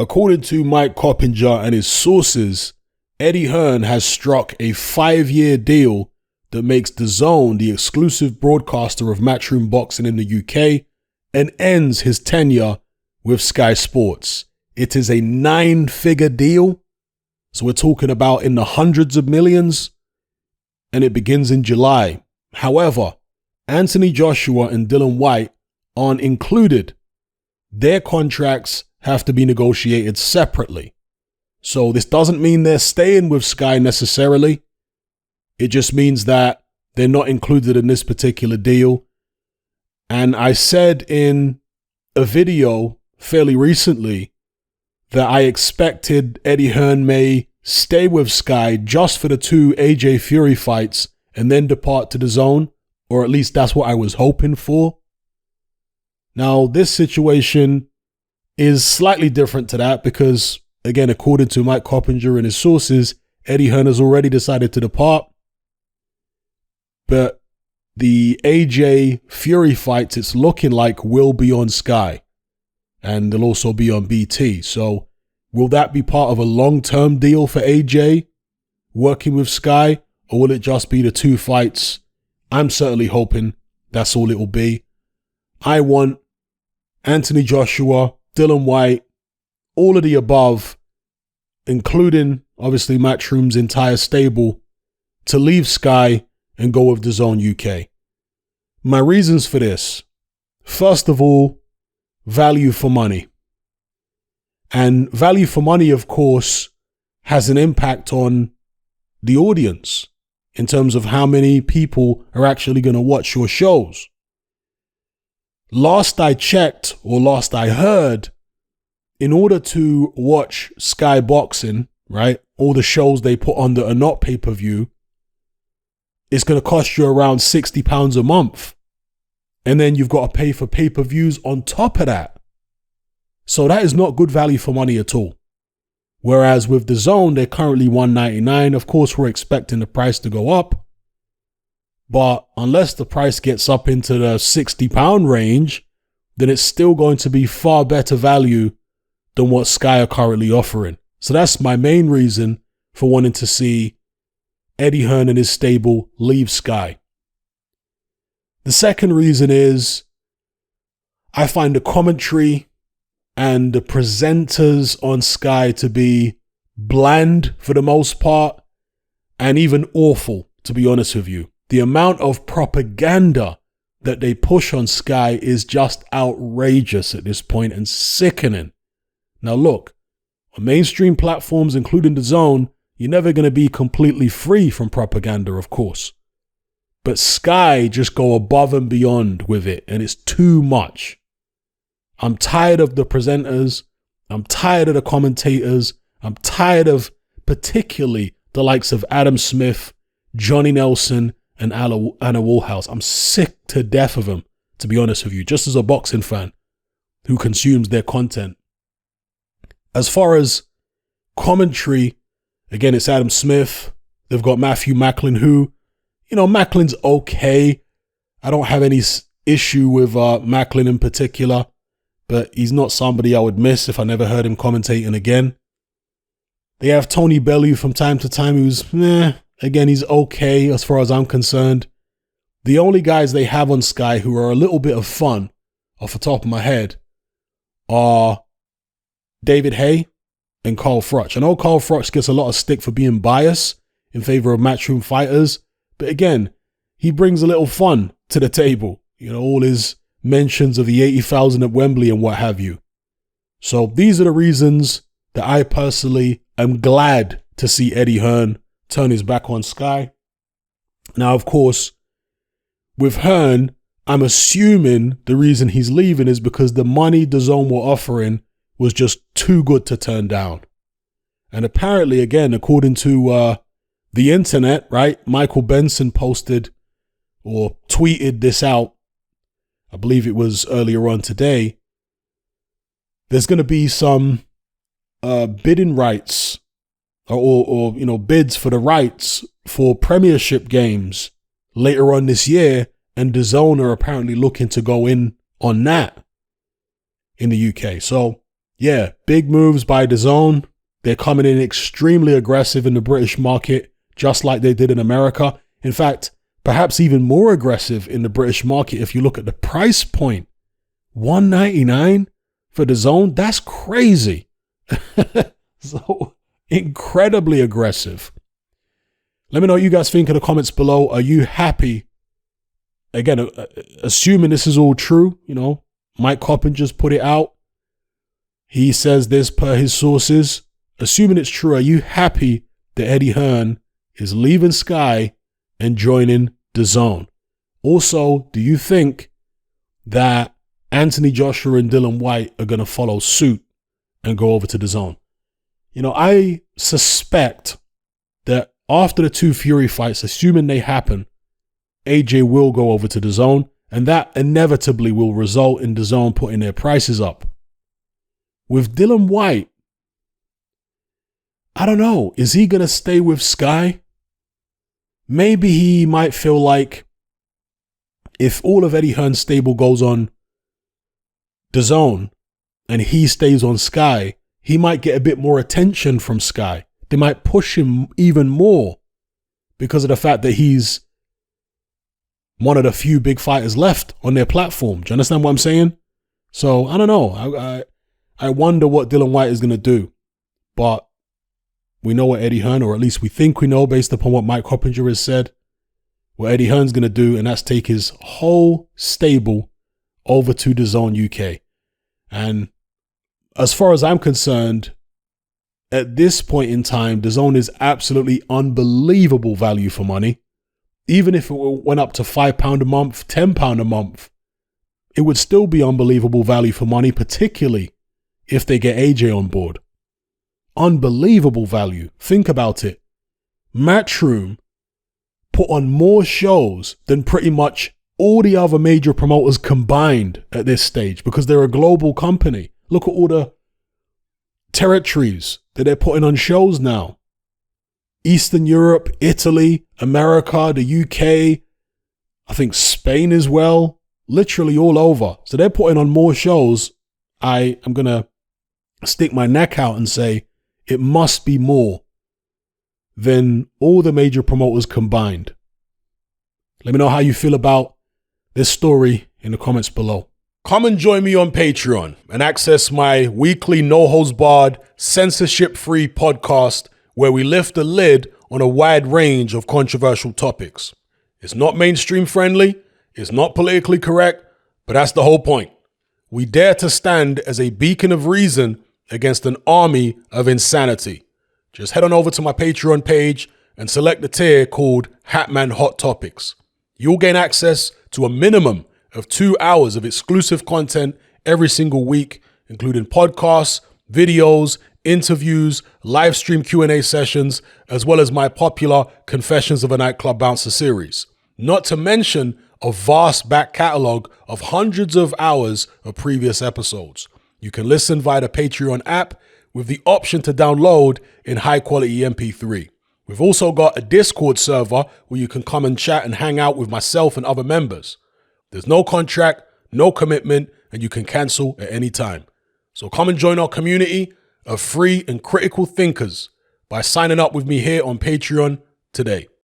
According to Mike Coppinger and his sources, Eddie Hearn has struck a 5-year deal that makes Dazn the exclusive broadcaster of Matchroom Boxing in the UK and ends his tenure with Sky Sports. It is a 9-figure deal, so we're talking about in the hundreds of millions, and it begins in July. However, Anthony Joshua and Dillian Whyte aren't included. Their contracts have to be negotiated separately. So this doesn't mean they're staying with Sky necessarily. It just means that they're not included in this particular deal. And I said in a video fairly recently that I expected Eddie Hearn may stay with Sky just for the 2 AJ Fury fights and then depart to DAZN, or at least that's what I was hoping for. Now, this situation is slightly different to that because, again, according to Mike Coppinger and his sources, Eddie Hearn has already decided to depart. But the AJ Fury fights, it's looking like, will be on Sky. And they'll also be on BT. So will that be part of a long-term deal for AJ working with Sky? Or will it just be the 2 fights? I'm certainly hoping that's all it will be. I want Anthony Joshua, Dillian Whyte, all of the above, including obviously Matchroom's entire stable, to leave Sky and go with DAZN UK. My reasons for this: first of all, value for money. And value for money, of course, has an impact on the audience in terms of how many people are actually going to watch your shows. Last I checked, or last I heard, in order to watch Sky Boxing, right, all the shows they put on that are not pay-per-view, it's going to cost you around £60 a month. And then you've got to pay for pay-per-views on top of that. So that is not good value for money at all. Whereas with DAZN, they're currently $1.99. Of course, we're expecting the price to go up. But unless the price gets up into the £60 range, then it's still going to be far better value than what Sky are currently offering. So that's my main reason for wanting to see Eddie Hearn and his stable leave Sky. The second reason is I find the commentary and the presenters on Sky to be bland for the most part, and even awful, to be honest with you. The amount of propaganda that they push on Sky is just outrageous at this point and sickening. Now look, on mainstream platforms, including DAZN, you're never going to be completely free from propaganda, of course. But Sky just go above and beyond with it, and it's too much. I'm tired of the presenters. I'm tired of the commentators. I'm tired of particularly the likes of Adam Smith, Johnny Nelson, and Anna Woolhouse. I'm sick to death of them, to be honest with you, just as a boxing fan who consumes their content. As far as commentary, again, it's Adam Smith. They've got Matthew Macklin, who, Macklin's okay. I don't have any issue with Macklin in particular, but he's not somebody I would miss if I never heard him commentating again. They have Tony Bellew from time to time, who's, again, he's okay as far as I'm concerned. The only guys they have on Sky who are a little bit of fun, off the top of my head, are David Hay and Carl Froch. I know Carl Froch gets a lot of stick for being biased in favor of Matchroom fighters, but again, he brings a little fun to the table. All his mentions of the 80,000 at Wembley and what have you. So these are the reasons that I personally am glad to see Eddie Hearn turn his back on Sky. Now, of course, with Hearn, I'm assuming the reason he's leaving is because the money DAZN were offering was just too good to turn down. And apparently, again, according to the internet, right, Michael Benson posted or tweeted this out, I believe it was earlier on today. There's going to be some bidding rights or bids for the rights for Premiership games later on this year, and DAZN are apparently looking to go in on that in the UK. So yeah, big moves by Dazn. They're coming in extremely aggressive in the British market, just like they did in America. In fact, perhaps even more aggressive in the British market if you look at the price point. $1.99 for Dazn? That's crazy. So incredibly aggressive. Let me know what you guys think in the comments below. Are you happy? Again, assuming this is all true, you know, Mike Coppinger's put it out. He says this per his sources. Assuming it's true, are you happy that Eddie Hearn is leaving Sky and joining Dazn? Also, do you think that Anthony Joshua and Dillian Whyte are going to follow suit and go over to Dazn? You know, I suspect that after the two Fury fights, assuming they happen, AJ will go over to Dazn, and that inevitably will result in Dazn putting their prices up. With Dillian Whyte, I don't know. Is he going to stay with Sky? Maybe he might feel like if all of Eddie Hearn's stable goes on Dazn and he stays on Sky, he might get a bit more attention from Sky. They might push him even more because of the fact that he's one of the few big fighters left on their platform. Do you understand what I'm saying? So, I don't know. I wonder what Dillian Whyte is going to do. But we know what Eddie Hearn, or at least we think we know based upon what Mike Coppinger has said, what Eddie Hearn's going to do, and that's take his whole stable over to Dazn UK. And as far as I'm concerned, at this point in time, Dazn is absolutely unbelievable value for money. Even if it went up to £5 a month, £10 a month, it would still be unbelievable value for money, particularly if they get AJ on board. Unbelievable value. Think about it. Matchroom put on more shows than pretty much all the other major promoters combined at this stage because they're a global company. Look at all the territories that they're putting on shows now. Eastern Europe, Italy, America, the UK, I think Spain as well, literally all over. So they're putting on more shows. I am going to stick my neck out and say it must be more than all the major promoters combined. Let me know how you feel about this story in the comments below. Come and join me on Patreon and access my weekly no-holds-barred, censorship-free podcast where we lift the lid on a wide range of controversial topics. It's not mainstream friendly, it's not politically correct, but that's the whole point. We dare to stand as a beacon of reason against an army of insanity. Just head on over to my Patreon page and select the tier called Hatman Hot Topics. You'll gain access to a minimum of 2 hours of exclusive content every single week, including podcasts, videos, interviews, live stream Q&A sessions, as well as my popular Confessions of a Nightclub Bouncer series. Not to mention a vast back catalog of hundreds of hours of previous episodes. You can listen via the Patreon app with the option to download in high quality MP3. We've also got a Discord server where you can come and chat and hang out with myself and other members. There's no contract, no commitment, and you can cancel at any time. So come and join our community of free and critical thinkers by signing up with me here on Patreon today.